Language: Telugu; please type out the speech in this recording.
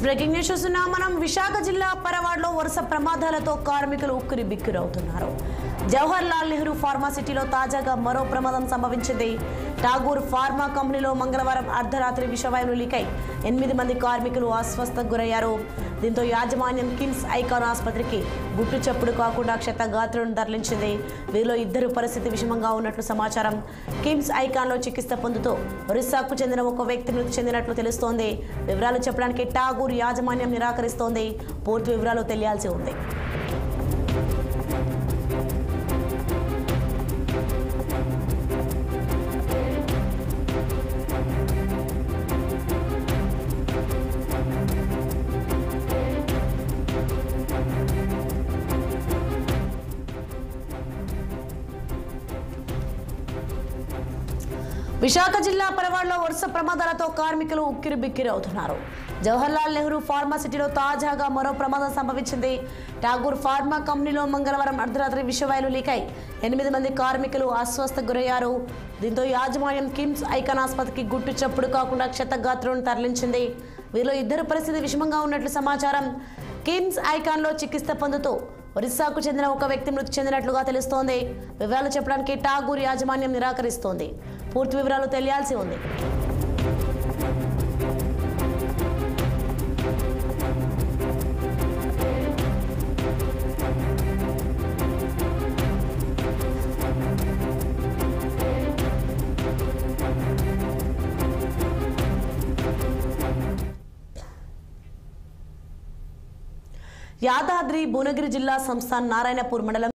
బ్రేకింగ్ న్యూస్ చూస్తున్నాం మనం. విశాఖ జిల్లా పరవాడలో వరుస ప్రమాదాలతో కార్మికులు ఉక్కిరిబిక్కిరవుతున్నారు. జవహర్ లాల్ నెహ్రూ ఫార్మాసిటీలో తాజాగా మరో ప్రమాదం సంభవించింది. ఠాగూర్ ఫార్మా కంపెనీలో మంగళవారం అర్ధరాత్రి విషవాయువులు లీకై 8 మంది కార్మికులు అస్వస్థతకు గురయ్యారు. దీంతో యాజమాన్యం కిమ్స్ ఐకాన్ ఆసుపత్రికి గుట్టు చప్పుడు కాకుండా క్షతగాత్రులను తరలించింది. వీరిలో 2 పరిస్థితి విషమంగా ఉన్నట్లు సమాచారం. కిమ్స్ ఐకాన్లో చికిత్స పొందుతూ ఒరిస్సాకు చెందిన ఒక వ్యక్తి మృతి చెందినట్లు తెలుస్తోంది. వివరాలు చెప్పడానికి ఠాగూర్ యాజమాన్యం నిరాకరిస్తోంది. పూర్తి వివరాలు తెలియాల్సి ఉంది. విశాఖ జిల్లా పరవాడలో వరుస ప్రమాదాలతో కార్మికులు ఉక్కిరిబిక్కిరవుతున్నారు. జవహర్ లాల్ నెహ్రూ ఫార్మాసిటీలో తాజాగా మరో ప్రమాదం సంభవించింది. ఠాగూర్ ఫార్మా కంపెనీలో మంగళవారం అర్ధరాత్రి విషవాయువులు లీకై 8 మంది కార్మికులు అస్వస్థతకు గురయ్యారు. దీంతో యాజమాన్యం కిమ్స్ ఐకాన్ ఆసుపత్రికి గుట్టు చప్పుడు కాకుండా క్షతగాత్రులను తరలించింది. వీరిలో 2 పరిస్థితి విషమంగా ఉన్నట్లు సమాచారం. కిమ్స్ ఐకాన్లో చికిత్స పొందుతూ ఒరిస్సాకు చెందిన ఒక వ్యక్తి మృతి చెందినట్లుగా తెలుస్తోంది. వివరాలు చెప్పడానికి ఠాగూర్ యాజమాన్యం నిరాకరిస్తోంది. పూర్తి వివరాలు తెలియాల్సి ఉంది. యాదాద్రి భువనగిరి జిల్లా సంస్థాన్ నారాయణపూర్ మండలం